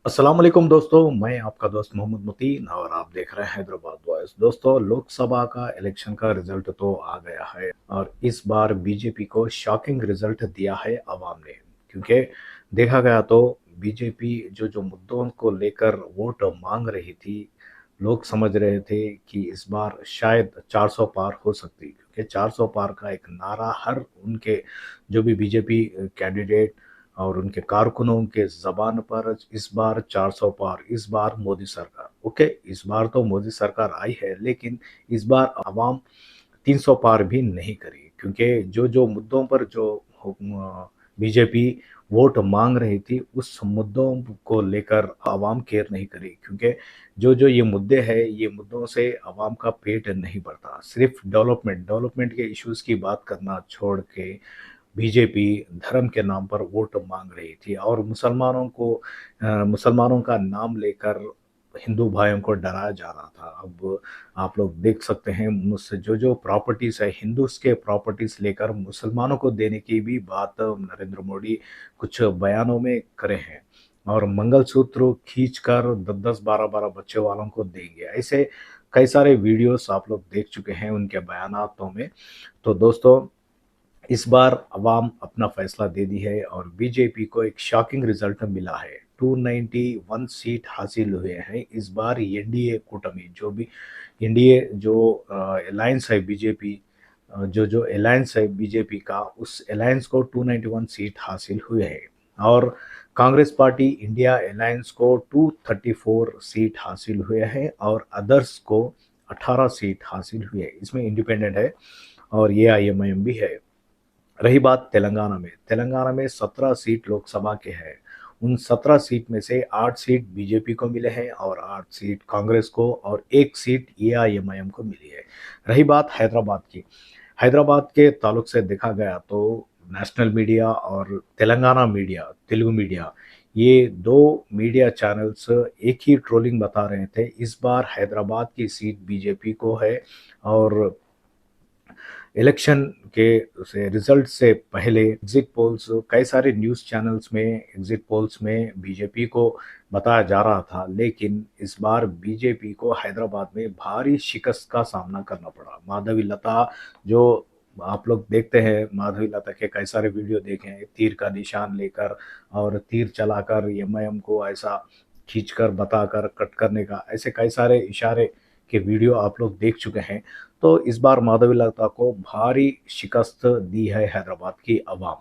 अस्सलाम वालेकुम दोस्तों, मैं आपका दोस्त मोहम्मद मुतीन और आप देख रहे हैं हैदराबाद वॉइस। दोस्तों, लोकसभा का इलेक्शन का रिजल्ट तो आ गया है और इस बार बीजेपी को शॉकिंग रिजल्ट दिया है अवाम ने। क्योंकि देखा गया तो बीजेपी जो जो मुद्दों को लेकर वोट मांग रही थी, लोग समझ रहे थे कि इस बार शायद 400 पार हो सकती, क्योंकि 400 पार का एक नारा हर उनके जो भी बीजेपी कैंडिडेट और उनके कारकुनों के ज़बान पर इस बार 400 पार, इस बार मोदी सरकार। ओके, इस बार तो मोदी सरकार आई है, लेकिन इस बार अवाम 300 पार भी नहीं करी, क्योंकि जो जो मुद्दों पर जो बीजेपी वोट मांग रही थी, उस मुद्दों को लेकर अवाम केयर नहीं करी। क्योंकि जो जो ये मुद्दे हैं, ये मुद्दों से अवाम का पेट नहीं भरता। सिर्फ डेवलपमेंट डेवलपमेंट के इश्यूज की बात करना छोड़ के बीजेपी धर्म के नाम पर वोट मांग रही थी और मुसलमानों का नाम लेकर हिंदू भाइयों को डराया जा रहा था। अब आप लोग देख सकते हैं, मुझसे जो जो प्रॉपर्टीज है, हिंदूज के प्रॉपर्टीज लेकर मुसलमानों को देने की भी बात नरेंद्र मोदी कुछ बयानों में करे हैं। और मंगलसूत्र खींच कर 10-10 12-12 बच्चे वालों को देंगे, ऐसे कई सारे वीडियोस आप लोग देख चुके हैं उनके बयानातों में। तो दोस्तों, इस बार अवाम अपना फैसला दे दी है और बीजेपी को एक शॉकिंग रिजल्ट मिला है। 291 सीट हासिल हुए हैं इस बार। एनडीए कूटमी जो भी एनडीए जो अलायंस है बीजेपी, जो जो अलायंस है बीजेपी का, उस अलायंस को 291 सीट हासिल हुए हैं। और कांग्रेस पार्टी इंडिया अलायंस को 234 सीट हासिल हुए हैं और अदर्स को 18 सीट हासिल हुए हैं। इसमें इंडिपेंडेंट है और ये आईएमआईएम भी है। रही बात तेलंगाना में 17 सीट लोकसभा के हैं। उन 17 सीट में से 8 सीट बीजेपी को मिले हैं और 8 सीट कांग्रेस को और 1 सीट एआईएमआईएम को मिली है। रही बात हैदराबाद की, हैदराबाद के ताल्लुक से देखा गया तो नेशनल मीडिया और तेलंगाना मीडिया, तेलुगु मीडिया, ये दो मीडिया चैनल्स एक ही ट्रोलिंग बता रहे थे। इस बार हैदराबाद की सीट बीजेपी को है और इलेक्शन के से रिजल्ट से पहले एग्जिट पोल्स, कई सारे न्यूज़ चैनल्स में एग्जिट पोल्स में बीजेपी को बताया जा रहा था, लेकिन इस बार बीजेपी को हैदराबाद में भारी शिकस्त का सामना करना पड़ा। माधवी लता, जो आप लोग देखते हैं, माधवी लता के कई सारे वीडियो देखे हैं, तीर का निशान लेकर और तीर चलाकर एमआईएम को ऐसा खींचकर बताकर कट करने का, ऐसे कई सारे इशारे के वीडियो आप लोग देख चुके हैं। तो इस बार माधवी लता को भारी शिकस्त दी है हैदराबाद की आवाम।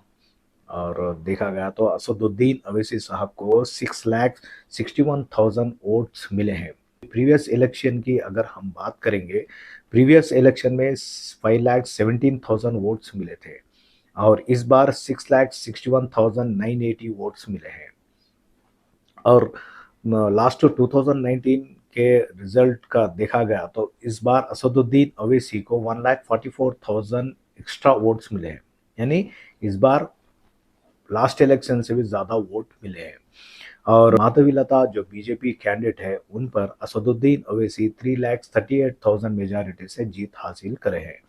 और देखा गया तो असदुद्दीन अवैसी साहब को 6,61,000 वोट्स मिले हैं। प्रीवियस इलेक्शन की अगर हम बात करेंगे, प्रीवियस इलेक्शन में 5,17,000 वोट्स मिले थे और इस बार 6,61,980 वोट्स मिले हैं। और लास्ट 2019 के रिजल्ट का देखा गया तो इस बार असदुद्दीन अवैसी को 1,44,000 एक्स्ट्रा वोट्स मिले हैं। यानी इस बार लास्ट इलेक्शन से भी ज़्यादा वोट मिले हैं। और माधवी लता जो बीजेपी कैंडिडेट है, उन पर असदुद्दीन अवैसी 3,38,000 मेजॉरिटी से जीत हासिल करे हैं।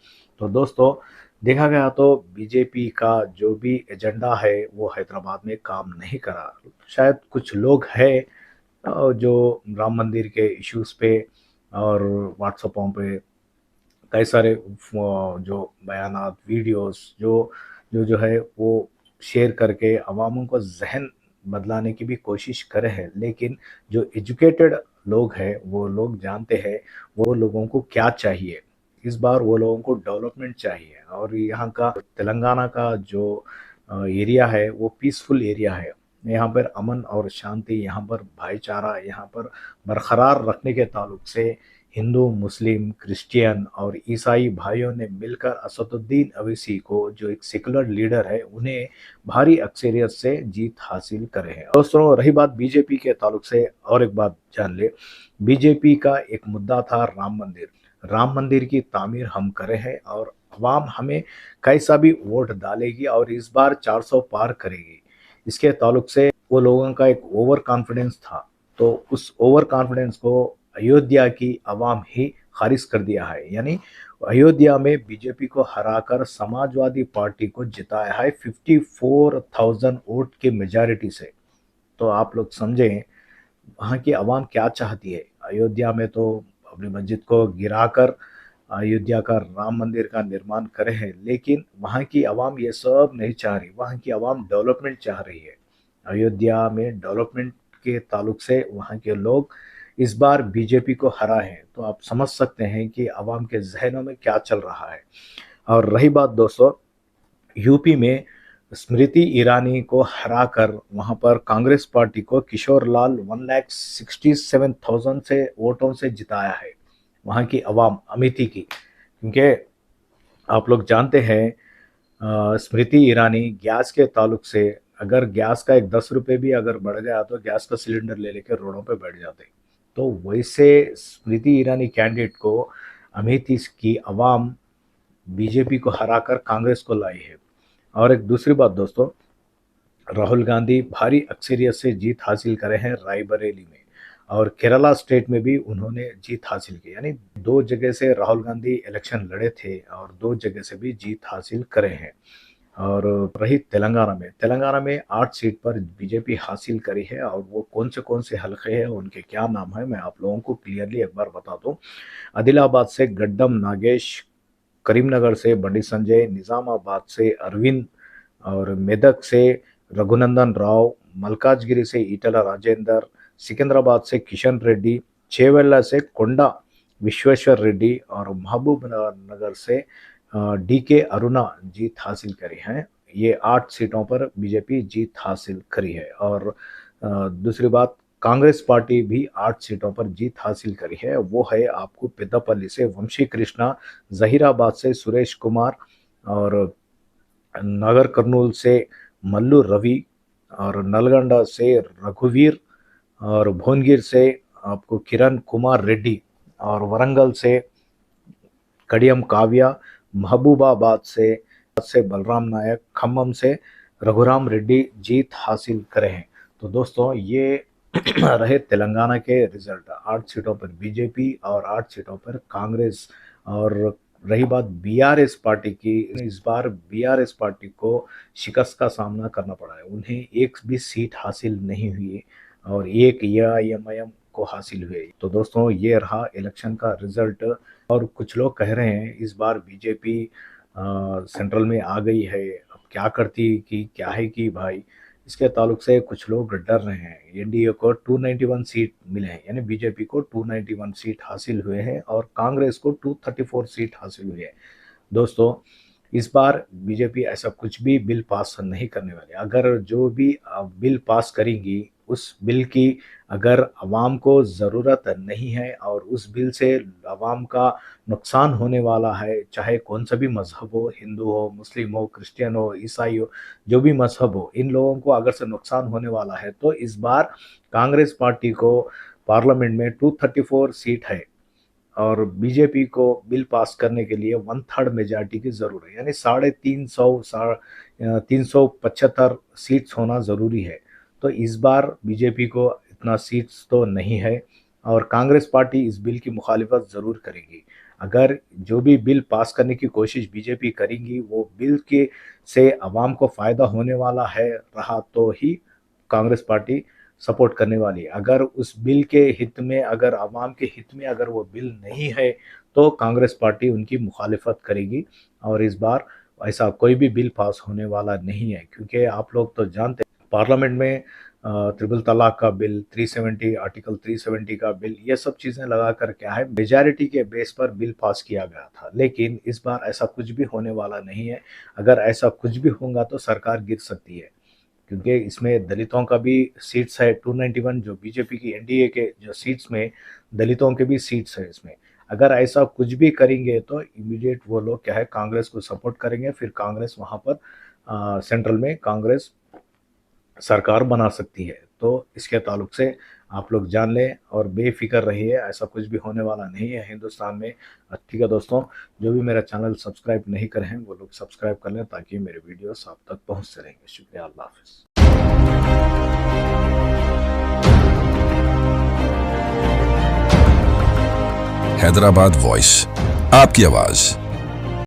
तो दोस्तों, देखा गया तो बीजेपी का जो भी एजेंडा है वो हैदराबाद में काम नहीं करा। शायद कुछ लोग हैं जो राम मंदिर के इश्यूज पे और व्हाट्सएपों पे कई सारे जो बयानात, वीडियोस जो जो जो है वो शेयर करके अवामों को जहन बदलाने की भी कोशिश करे हैं, लेकिन जो एजुकेटेड लोग हैं वो लोग जानते हैं वो लोगों को क्या चाहिए। इस बार वो लोगों को डेवलपमेंट चाहिए और यहाँ का तेलंगाना का जो एरिया है वो पीसफुल एरिया है। यहाँ पर अमन और शांति, यहाँ पर भाईचारा, यहाँ पर बरकरार रखने के ताल्लुक से हिंदू, मुस्लिम, क्रिश्चियन और ईसाई भाइयों ने मिलकर असदुद्दीन अवैसी को, जो एक सेकुलर लीडर है, उन्हें भारी अक्सरियत से जीत हासिल करे हैं। दोस्तों, रही बात बीजेपी के ताल्लुक से, और एक बात जान ले, बीजेपी का एक मुद्दा था राम मंदिर। राम मंदिर की तामीर हम करे हैं और अवाम हमें कैसा भी वोट डालेगी और इस बार 400 पार करेगी। इसके ताल्लुक से वो लोगों का एक ओवर कॉन्फिडेंस था, तो उस ओवर कॉन्फिडेंस को अयोध्या की आवाम ही खारिज कर दिया है। यानी अयोध्या में बीजेपी को हराकर समाजवादी पार्टी को जिताया है 54,000 वोट की मेजॉरिटी से। तो आप लोग समझें वहाँ की आवाम क्या चाहती है। अयोध्या में तो अपनी मस्जिद को गिराकर अयोध्या का राम मंदिर का निर्माण करे हैं, लेकिन वहाँ की आवाम ये सब नहीं चाह रही। वहाँ की आवाम डेवलपमेंट चाह रही है। अयोध्या में डेवलपमेंट के ताल्लुक से वहाँ के लोग इस बार बीजेपी को हरा है। तो आप समझ सकते हैं कि आवाम के जहनों में क्या चल रहा है। और रही बात दोस्तों यूपी में, स्मृति ईरानी को हराकर वहां पर कांग्रेस पार्टी को किशोर लाल 1,67,000 से वोटों से जिताया है वहां की अवाम अमेठी की। क्योंकि आप लोग जानते हैं स्मृति ईरानी गैस के ताल्लुक से, अगर गैस का एक 10 रुपये भी अगर बढ़ गया तो गैस का सिलेंडर ले लेकर रोडों पे बैठ जाते। तो वैसे स्मृति ईरानी कैंडिडेट को अमेठी की अवाम बीजेपी को हराकर कांग्रेस को लाई है। और एक दूसरी बात दोस्तों, राहुल गांधी भारी अक्सरियत से जीत हासिल करे हैं रायबरेली में, और केरला स्टेट में भी उन्होंने जीत हासिल की। यानी दो जगह से राहुल गांधी इलेक्शन लड़े थे और दो जगह से भी जीत हासिल करे हैं। और रही तेलंगाना में 8 सीट पर बीजेपी हासिल करी है। और वो कौन से हलके हैं, उनके क्या नाम है, मैं आप लोगों को क्लियरली एक बार बता दूं। आदिलाबाद से गड्डम नागेश, करीमनगर से बंडी संजय, निजामाबाद से अरविंद, और मेदक से रघुनंदन राव, मलकाजगिरी से ईटला राजेंदर, सिकंदराबाद से किशन रेड्डी, चेवेल्ला से कोंडा विश्वेश्वर रेड्डी, और महबूब नगर से डी के अरुणा जीत हासिल करी है। ये 8 सीटों पर बीजेपी जीत हासिल करी है। और दूसरी बात, कांग्रेस पार्टी भी 8 सीटों पर जीत हासिल करी है। वो है आपको पेद्दापल्ली से वंशी कृष्णा, जहीराबाद से सुरेश कुमार, और नागर कर्नूल से मल्लू रवि, और नलगंडा से रघुवीर, और भुवनगिर से आपको किरण कुमार रेड्डी, और वरंगल से कडियम काव्या, महबूबाबाद से बलराम नायक, खम्मम से रघुराम रेड्डी जीत हासिल करे हैं। तो दोस्तों ये रहे तेलंगाना के रिजल्ट। 8 सीटों पर बीजेपी और 8 सीटों पर कांग्रेस। और रही बात बीआरएस पार्टी की, इस बार बीआरएस पार्टी को शिकस्त का सामना करना पड़ा है। उन्हें एक भी सीट हासिल नहीं हुई और एक एआईएमआईएम को हासिल हुए। तो दोस्तों ये रहा इलेक्शन का रिजल्ट। और कुछ लोग कह रहे हैं इस बार बीजेपी सेंट्रल में आ गई है, अब क्या करती कि क्या है कि भाई, इसके ताल्लुक से कुछ लोग डर रहे हैं। एनडीए को 291 सीट मिले हैं, यानी बीजेपी को 291 सीट हासिल हुए हैं और कांग्रेस को 234 सीट हासिल हुई है। दोस्तों इस बार बीजेपी ऐसा कुछ भी बिल पास नहीं करने वाली। अगर जो भी बिल पास करेंगी, उस बिल की अगर अवाम को ज़रूरत नहीं है और उस बिल से अवाम का नुकसान होने वाला है, चाहे कौन सा भी मज़हब हो, हिंदू हो, मुस्लिम हो, क्रिश्चियन हो, ईसाई हो, जो भी मज़हब हो, इन लोगों को अगर से नुकसान होने वाला है, तो इस बार कांग्रेस पार्टी को पार्लियामेंट में 234 सीट है और बीजेपी को बिल पास करने के लिए 1/3 मेजॉरिटी की ज़रूरत है। यानी 375 सीट्स होना ज़रूरी है। तो इस बार बीजेपी को इतना सीट्स तो नहीं है और कांग्रेस पार्टी इस बिल की मुखालिफत ज़रूर करेगी। अगर जो भी बिल पास करने की कोशिश बीजेपी करेगी, वो बिल के से आवाम को फ़ायदा होने वाला है रहा तो ही कांग्रेस पार्टी सपोर्ट करने वाली है। अगर उस बिल के हित में, अगर आवाम के हित में अगर वो बिल नहीं है, तो कांग्रेस पार्टी उनकी मुखालिफत करेगी। और इस बार ऐसा कोई भी बिल पास होने वाला नहीं है, क्योंकि आप लोग तो जानते हैं पार्लियामेंट में ट्रिपल तलाक का बिल, 370 आर्टिकल 370 का बिल, ये सब चीज़ें लगा कर क्या है, मेजॉरिटी के बेस पर बिल पास किया गया था। लेकिन इस बार ऐसा कुछ भी होने वाला नहीं है। अगर ऐसा कुछ भी होगा तो सरकार गिर सकती है, क्योंकि इसमें दलितों का भी सीट्स है 291, जो बीजेपी की एनडीए के जो सीट्स में दलितों के भी सीट्स है इसमें। अगर ऐसा कुछ भी करेंगे तो इमीडिएट वो लोग क्या है, कांग्रेस को सपोर्ट करेंगे, फिर कांग्रेस वहाँ पर सेंट्रल में कांग्रेस सरकार बना सकती है। तो इसके ताल्लुक से आप लोग जान लें और बेफिक्र रहिए, ऐसा कुछ भी होने वाला नहीं है हिंदुस्तान में। ठीक है दोस्तों, जो भी मेरा चैनल सब्सक्राइब नहीं करे हैं वो लोग सब्सक्राइब कर लें, ताकि मेरे वीडियोस आप तक पहुंचते रहेंगे। शुक्रिया, अल्लाह हाफिज़। हैदराबाद वॉइस, आपकी आवाज।